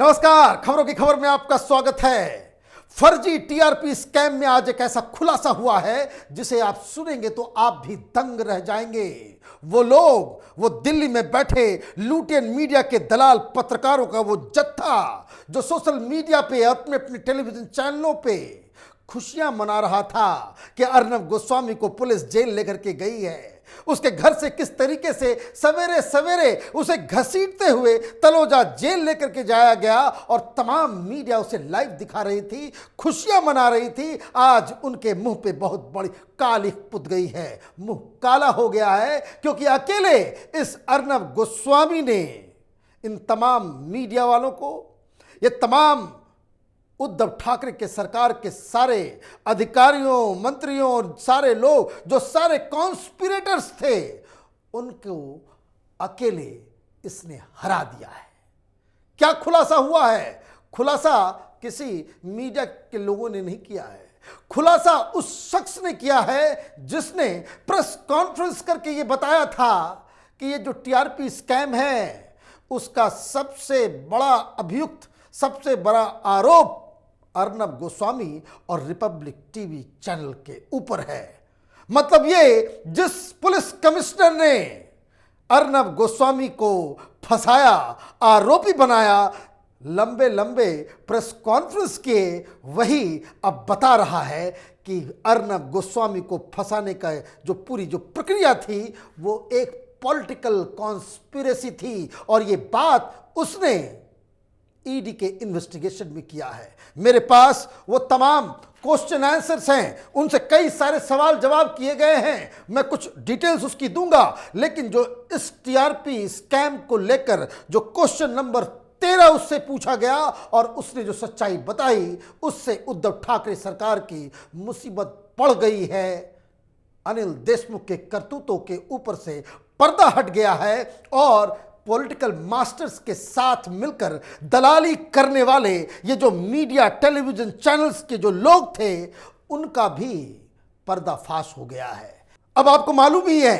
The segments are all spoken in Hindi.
नमस्कार, खबरों की खबर में आपका स्वागत है। फर्जी टीआरपी स्कैम में आज एक ऐसा खुलासा हुआ है जिसे आप सुनेंगे तो आप भी दंग रह जाएंगे। वो दिल्ली में बैठे लुटेन मीडिया के दलाल पत्रकारों का वो जत्था जो सोशल मीडिया पे अपने अपने टेलीविजन चैनलों पे खुशियां मना रहा था कि अर्नब गोस्वामी को पुलिस जेल लेकर के गई है। उसके घर से किस तरीके से सवेरे सवेरे उसे घसीटते हुए तलोजा जेल लेकर के जाया गया और तमाम मीडिया उसे लाइव दिखा रही थी, खुशियां मना रही थी। आज उनके मुंह पे बहुत बड़ी काली पुत गई है, मुंह काला हो गया है क्योंकि अकेले इस अर्नब गोस्वामी ने इन तमाम मीडिया वालों को, ये तमाम उद्धव ठाकरे के सरकार के सारे अधिकारियों, मंत्रियों और सारे लोग जो सारे कॉन्स्पिरेटर्स थे, उनको अकेले इसने हरा दिया है। क्या खुलासा हुआ है? खुलासा किसी मीडिया के लोगों ने नहीं किया है, खुलासा उस शख्स ने किया है जिसने प्रेस कॉन्फ्रेंस करके ये बताया था कि ये जो टीआरपी स्कैम है उसका सबसे बड़ा अभियुक्त, सबसे बड़ा आरोप अर्नब गोस्वामी और रिपब्लिक टीवी चैनल के ऊपर है। मतलब ये जिस पुलिस कमिश्नर ने अर्नब गोस्वामी को फंसाया, आरोपी बनाया, लंबे लंबे प्रेस कॉन्फ्रेंस किए, वही अब बता रहा है कि अर्नब गोस्वामी को फंसाने का जो प्रक्रिया थी वो एक पॉलिटिकल कॉन्स्पिरेसी थी और ये बात उसने ईडी के इन्वेस्टिगेशन में किया है। मेरे पास वो तमाम क्वेश्चन आंसर्स हैं, उनसे कई सारे सवाल जवाब किए गए हैं, मैं कुछ डिटेल्स उसकी दूंगा। लेकिन जो इस टीआरपी स्कैम को लेकर जो क्वेश्चन नंबर 13 उससे पूछा गया और उसने जो सच्चाई बताई, उससे उद्धव ठाकरे सरकार की मुसीबत पड़ गई है। अनिल देशमुख के करतूतों के ऊपर से पर्दा हट गया है और पॉलिटिकल मास्टर्स के साथ मिलकर दलाली करने वाले ये जो मीडिया, टेलीविजन चैनल्स के जो लोग थे, उनका भी पर्दाफाश हो गया है। अब आपको मालूम ही है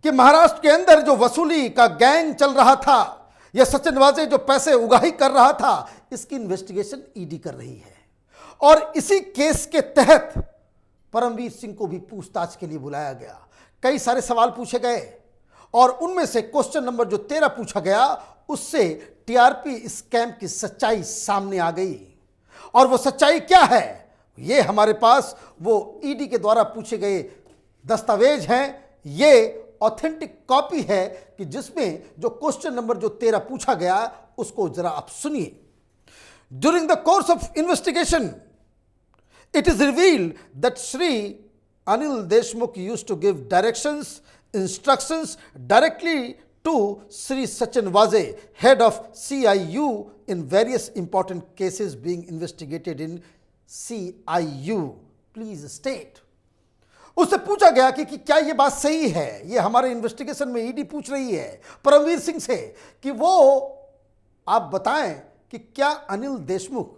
कि महाराष्ट्र के अंदर जो वसूली का गैंग चल रहा था, यह सचिन वाजे जो पैसे उगाही कर रहा था, इसकी इन्वेस्टिगेशन ईडी कर रही है और इसी केस के तहत परमवीर सिंह को भी पूछताछ के लिए बुलाया गया। कई सारे सवाल पूछे गए और उनमें से क्वेश्चन नंबर जो 13 पूछा गया, उससे टीआरपी स्कैम की सच्चाई सामने आ गई। और वो सच्चाई क्या है? ये हमारे पास वो ईडी के द्वारा पूछे गए दस्तावेज हैं, ये ऑथेंटिक कॉपी है कि जिसमें जो क्वेश्चन नंबर जो 13 पूछा गया उसको जरा आप सुनिए। During the course of investigation it is revealed that Shri Anil Deshmukh used to give directions, instructions directly to Sri Sachin Vaze, head of CIU, in various important cases being investigated in CIU. Please state. उससे पूछा गया कि क्या ये बात सही है? ये हमारे इन्वेस्टिगेशन में ईडी पूछ रही है परमवीर सिंह से कि वो आप बताएं कि क्या अनिल देशमुख,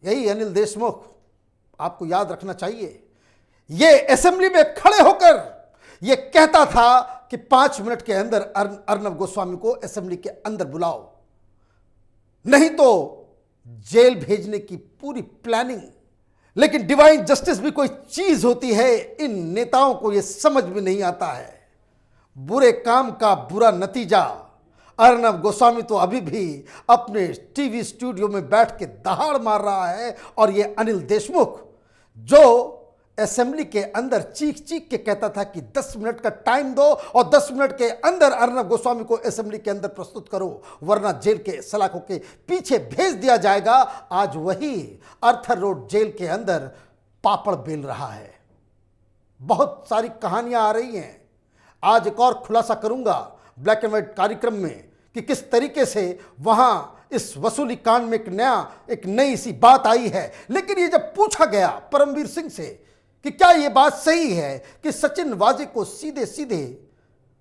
यही अनिल देशमुख, आपको याद रखना चाहिए, ये असेंबली में खड़े होकर ये कहता था कि 5 मिनट के अंदर अर्नब गोस्वामी को असेंबली के अंदर बुलाओ, नहीं तो जेल भेजने की पूरी प्लानिंग। लेकिन डिवाइन जस्टिस भी कोई चीज होती है, इन नेताओं को यह समझ में नहीं आता है। बुरे काम का बुरा नतीजा। अर्नब गोस्वामी तो अभी भी अपने टीवी स्टूडियो में बैठ के दहाड़ मार रहा है और ये अनिल देशमुख जो असेंबली के अंदर चीख चीख के कहता था कि 10 मिनट का टाइम दो और 10 मिनट के अंदर अर्नब गोस्वामी को असेंबली के अंदर प्रस्तुत करो वरना जेल के सलाखों के पीछे भेज दिया जाएगा। आज वही अर्थर रोड जेल के अंदर पापड़ बेल रहा है। बहुत सारी कहानियां आ रही हैं। आज एक और खुलासा करूंगा ब्लैक एंड व्हाइट कार्यक्रम में कि किस तरीके से वहां इस वसूली कांड में एक नई सी बात आई है। लेकिन ये जब पूछा गया परमवीर सिंह से कि क्या यह बात सही है कि सचिन वाजे को सीधे सीधे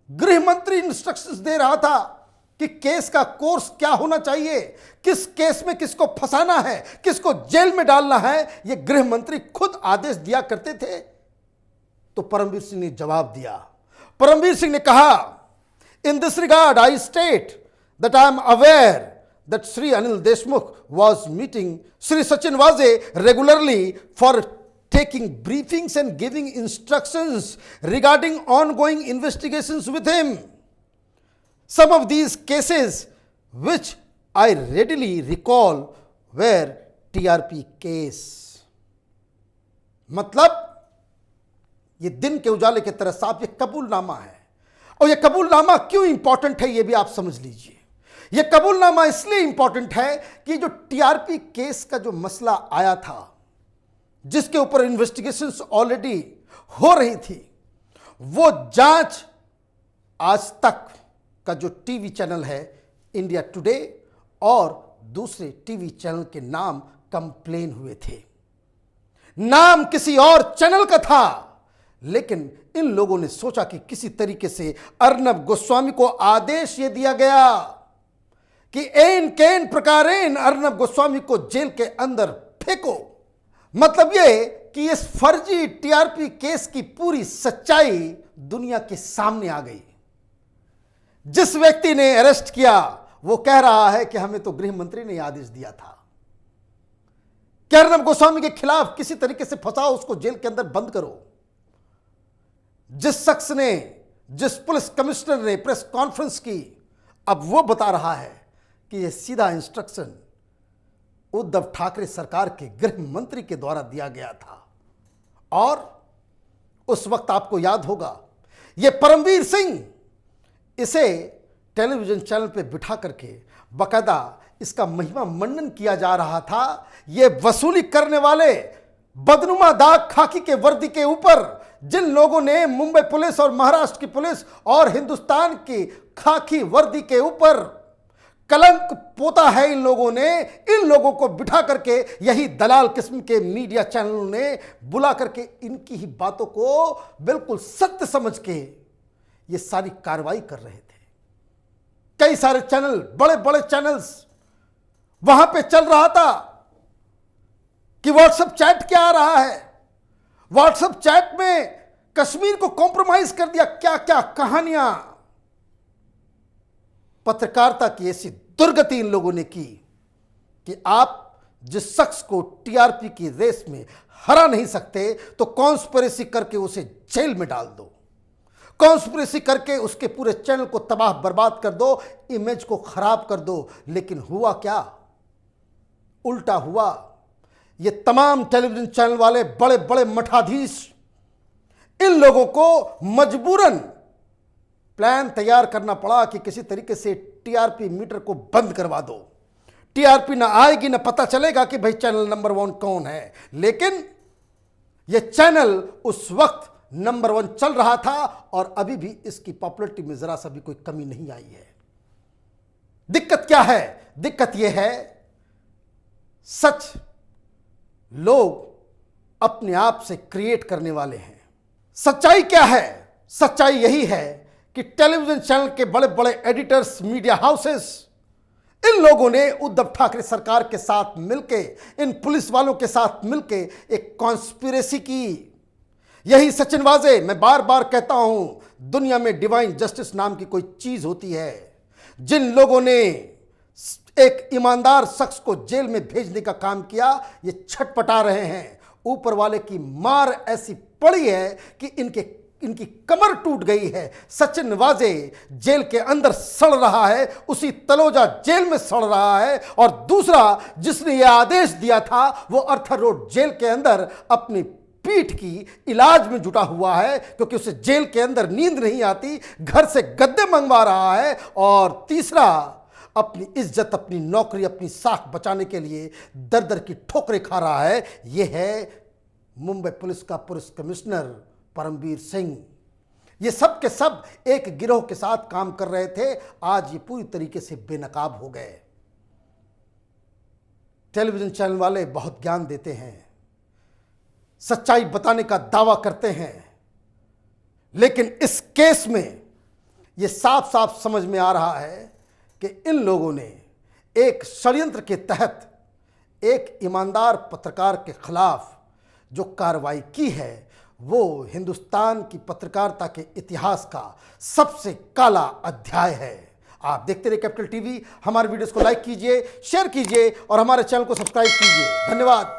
गृह मंत्री इंस्ट्रक्शंस दे रहा था कि केस का कोर्स क्या होना चाहिए, किस केस में किसको फंसाना है, किसको जेल में डालना है, यह गृह मंत्री खुद आदेश दिया करते थे। तो परमवीर सिंह ने जवाब दिया। परमवीर सिंह ने कहा, in this regard I state that I am aware that Sri Anil Deshmukh was meeting Sri Sachin Waze regularly for taking briefings and giving instructions regarding ongoing investigations with him. Some of these cases which I readily recall were TRP case. मतलब ये दिन के उजाले की तरह साफ ये कबूलनामा है। और ये कबूलनामा क्यों इंपॉर्टेंट है ये भी आप समझ लीजिए। ये कबूलनामा इसलिए इंपॉर्टेंट है कि जो टीआरपी केस का जो मसला आया था, जिसके ऊपर इन्वेस्टिगेशंस ऑलरेडी हो रही थी, वो जांच आज तक का जो टीवी चैनल है इंडिया टुडे और दूसरे टीवी चैनल के नाम कंप्लेन हुए थे। नाम किसी और चैनल का था, लेकिन इन लोगों ने सोचा कि किसी तरीके से अर्नब गोस्वामी को आदेश ये दिया गया कि एन केन प्रकारेण अर्नब गोस्वामी को जेल के अंदर फेंको। मतलब ये कि इस फर्जी टीआरपी केस की पूरी सच्चाई दुनिया के सामने आ गई। जिस व्यक्ति ने अरेस्ट किया वो कह रहा है कि हमें तो गृह मंत्री ने आदेश दिया था कि अर्नब गोस्वामी के खिलाफ किसी तरीके से फंसाओ, उसको जेल के अंदर बंद करो। जिस शख्स ने, जिस पुलिस कमिश्नर ने प्रेस कॉन्फ्रेंस की, अब वो बता रहा है कि यह सीधा इंस्ट्रक्शन उद्धव ठाकरे सरकार के गृह मंत्री के द्वारा दिया गया था। और उस वक्त आपको याद होगा ये परमवीर सिंह, इसे टेलीविजन चैनल पे बिठा करके बकायदा इसका महिमा मंडन किया जा रहा था। ये वसूली करने वाले बदनुमा दाग खाकी के वर्दी के ऊपर जिन लोगों ने मुंबई पुलिस और महाराष्ट्र की पुलिस और हिंदुस्तान की खाकी वर्दी के ऊपर कलंक पोता है, इन लोगों ने, इन लोगों को बिठा करके यही दलाल किस्म के मीडिया चैनलों ने बुला करके इनकी ही बातों को बिल्कुल सत्य समझ के ये सारी कार्रवाई कर रहे थे। कई सारे चैनल, बड़े बड़े चैनल्स वहां पे चल रहा था कि व्हाट्सएप चैट क्या आ रहा है, व्हाट्सएप चैट में कश्मीर को कॉम्प्रोमाइज कर दिया, क्या क्या कहानियां। पत्रकारिता की ऐसी दुर्गति इन लोगों ने की कि आप जिस शख्स को टीआरपी की रेस में हरा नहीं सकते तो कॉन्स्पिरेसी करके उसे जेल में डाल दो, कॉन्स्पिरेसी करके उसके पूरे चैनल को तबाह बर्बाद कर दो, इमेज को खराब कर दो। लेकिन हुआ क्या? उल्टा हुआ। ये तमाम टेलीविजन चैनल वाले बड़े बड़े मठाधीश, इन लोगों को मजबूरन प्लान तैयार करना पड़ा कि किसी तरीके से टीआरपी मीटर को बंद करवा दो। टीआरपी ना आएगी, ना पता चलेगा कि भाई चैनल नंबर 1 कौन है। लेकिन यह चैनल उस वक्त नंबर 1 चल रहा था और अभी भी इसकी पॉपुलैरिटी में जरा सा भी कोई कमी नहीं आई है। दिक्कत क्या है? दिक्कत यह है, सच लोग अपने आप से क्रिएट करने वाले हैं। सच्चाई क्या है? सच्चाई यही है कि टेलीविजन चैनल के बड़े बड़े एडिटर्स, मीडिया हाउसेस, इन लोगों ने उद्धव ठाकरे सरकार के साथ मिलके, इन पुलिस वालों के साथ मिलके एक कॉन्स्पिरेसी की। यही सचिन वाजे, मैं बार बार कहता हूं, दुनिया में डिवाइन जस्टिस नाम की कोई चीज होती है। जिन लोगों ने एक ईमानदार शख्स को जेल में भेजने का काम किया, ये छटपटा रहे हैं। ऊपर वाले की मार ऐसी पड़ी है कि इनकी कमर टूट गई है। सचिन वाजे जेल के अंदर सड़ रहा है, उसी तलोजा जेल में सड़ रहा है। और दूसरा जिसने यह आदेश दिया था वो अर्थर रोड जेल के अंदर अपनी पीठ की इलाज में जुटा हुआ है, क्योंकि उसे जेल के अंदर नींद नहीं आती, घर से गद्दे मंगवा रहा है। और तीसरा अपनी इज्जत, अपनी नौकरी, अपनी साख बचाने के लिए दर दर की ठोकरें खा रहा है। यह है मुंबई पुलिस का पुलिस कमिश्नर परमवीर सिंह। ये सब के सब एक गिरोह के साथ काम कर रहे थे, आज ये पूरी तरीके से बेनकाब हो गए। टेलीविजन चैनल वाले बहुत ज्ञान देते हैं, सच्चाई बताने का दावा करते हैं, लेकिन इस केस में यह साफ साफ समझ में आ रहा है कि इन लोगों ने एक षड्यंत्र के तहत एक ईमानदार पत्रकार के खिलाफ जो कार्रवाई की है वो हिंदुस्तान की पत्रकारिता के इतिहास का सबसे काला अध्याय है। आप देखते रहिए कैपिटल टीवी। हमारे वीडियोस को लाइक कीजिए, शेयर कीजिए और हमारे चैनल को सब्सक्राइब कीजिए। धन्यवाद।